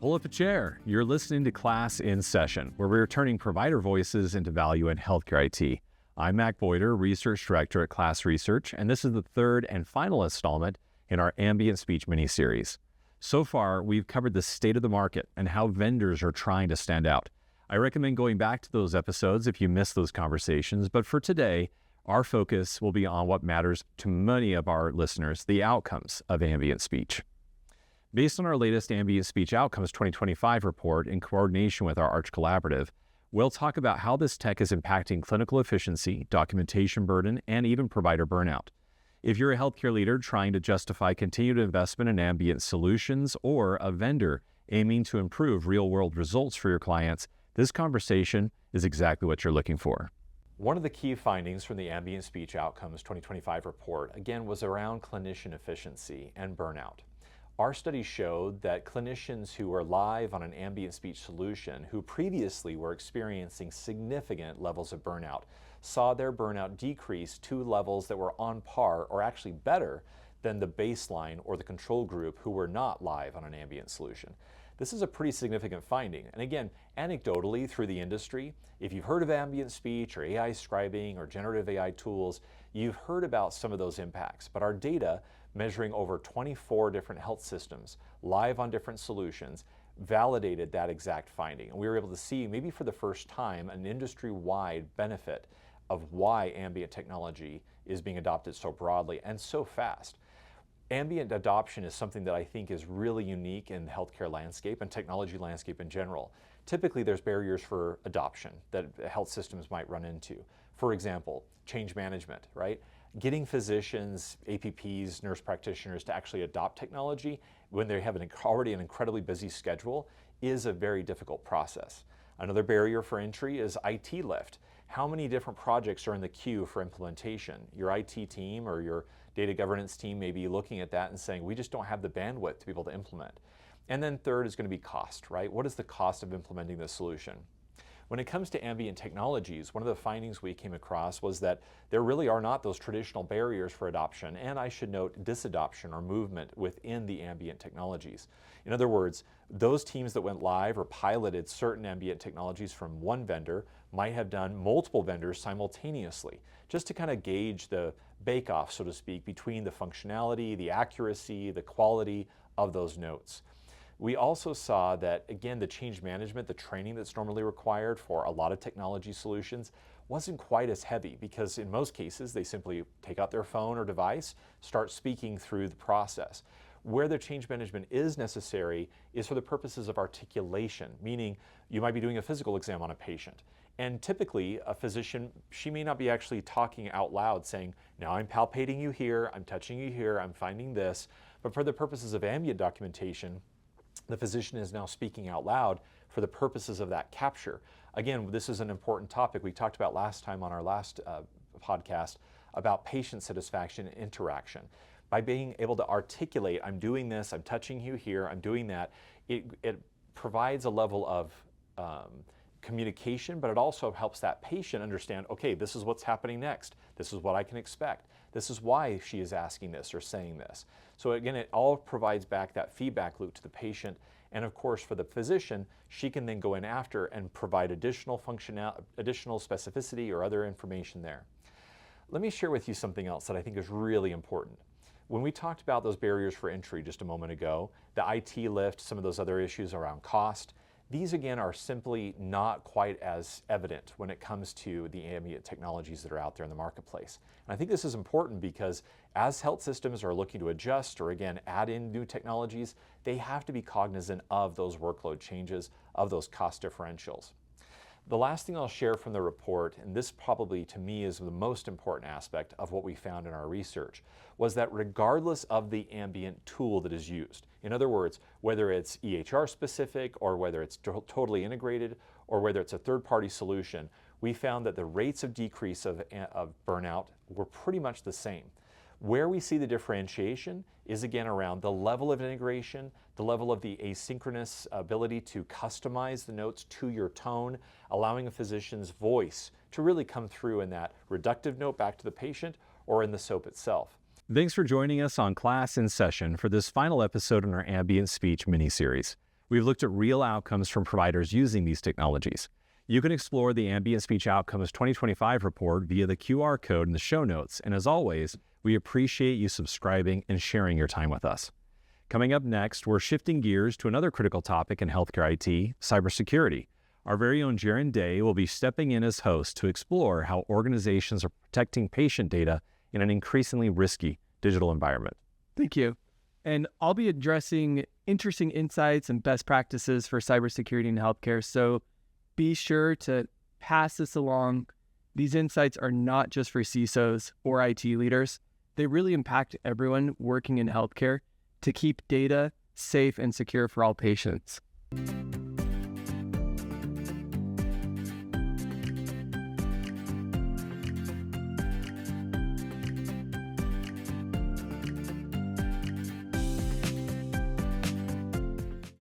Pull up a chair. You're listening to KLAS in Session, where we're turning provider voices into value in healthcare IT. I'm Mac Boyter, Research Director at KLAS Research, and this is the third and final installment in our Ambient Speech mini-series. So far, we've covered the state of the market and how vendors are trying to stand out. I recommend going back to those episodes if you missed those conversations, but for today, our focus will be on what matters to many of our listeners, the outcomes of ambient speech. Based on our latest Ambient Speech Outcomes 2025 report in coordination with our Arch Collaborative, we'll talk about how this tech is impacting clinical efficiency, documentation burden, and even provider burnout. If you're a healthcare leader trying to justify continued investment in ambient solutions or a vendor aiming to improve real-world results for your clients, this conversation is exactly what you're looking for. One of the key findings from the Ambient Speech Outcomes 2025 report, again, was around clinician efficiency and burnout. Our study showed that clinicians who were live on an ambient speech solution who previously were experiencing significant levels of burnout saw their burnout decrease to levels that were on par or actually better than the baseline or the control group who were not live on an ambient solution. This is a pretty significant finding. And again, anecdotally through the industry, if you've heard of ambient speech or AI scribing or generative AI tools, you've heard about some of those impacts. But our data, measuring over 24 different health systems live on different solutions, validated that exact finding. And we were able to see, maybe for the first time, an industry-wide benefit of why ambient technology is being adopted so broadly and so fast. Ambient adoption is something that I think is really unique in the healthcare landscape and technology landscape in general. Typically, there's barriers for adoption that health systems might run into. For example, change management, right? Getting physicians, APPs, nurse practitioners to actually adopt technology when they have already an incredibly busy schedule is a very difficult process. Another barrier for entry is IT lift. How many different projects are in the queue for implementation? Your IT team or your data governance team may be looking at that and saying, we just don't have the bandwidth to be able to implement. And then third is going to be cost, right? What is the cost of implementing this solution? When it comes to ambient technologies, one of the findings we came across was that there really are not those traditional barriers for adoption, and I should note disadoption or movement within the ambient technologies. In other words, those teams that went live or piloted certain ambient technologies from one vendor might have done multiple vendors simultaneously, just to kind of gauge the bake-off, so to speak, between the functionality, the accuracy, the quality of those notes. We also saw that, again, the change management, the training that's normally required for a lot of technology solutions wasn't quite as heavy because in most cases they simply take out their phone or device, start speaking through the process. Where the change management is necessary is for the purposes of articulation, meaning you might be doing a physical exam on a patient. And typically a physician, she may not be actually talking out loud saying, now I'm palpating you here, I'm touching you here, I'm finding this. But for the purposes of ambient documentation, the physician is now speaking out loud for the purposes of that capture. Again, this is an important topic we talked about last time on our last podcast about patient satisfaction and interaction. By being able to articulate, I'm doing this, I'm touching you here, I'm doing that, it provides a level of communication, but it also helps that patient understand, okay, this is what's happening next. This is what I can expect. This is why she is asking this or saying this. So again, it all provides back that feedback loop to the patient. And of course, for the physician, she can then go in after and provide additional specificity or other information there. Let me share with you something else that I think is really important. When we talked about those barriers for entry just a moment ago, the IT lift, some of those other issues around cost, these again are simply not quite as evident when it comes to the ambient technologies that are out there in the marketplace. And I think this is important because as health systems are looking to adjust or again add in new technologies, they have to be cognizant of those workload changes, of those cost differentials. The last thing I'll share from the report, and this probably to me is the most important aspect of what we found in our research, was that regardless of the ambient tool that is used, in other words, whether it's EHR specific or whether it's totally integrated or whether it's a third-party solution, we found that the rates of decrease of burnout were pretty much the same. Where we see the differentiation is again around the level of integration, the level of the asynchronous ability to customize the notes to your tone, allowing a physician's voice to really come through in that reductive note back to the patient or in the SOAP itself. Thanks for joining us on KLAS in Session for this final episode in our Ambient Speech mini-series. We've looked at real outcomes from providers using these technologies. You can explore the Ambient Speech Outcomes 2025 report via the QR code in the show notes. And as always, we appreciate you subscribing and sharing your time with us. Coming up next, we're shifting gears to another critical topic in healthcare IT, cybersecurity. Our very own Jaron Day will be stepping in as host to explore how organizations are protecting patient data in an increasingly risky digital environment. Thank you. And I'll be addressing interesting insights and best practices for cybersecurity in healthcare. So be sure to pass this along. These insights are not just for CISOs or IT leaders. They really impact everyone working in healthcare to keep data safe and secure for all patients.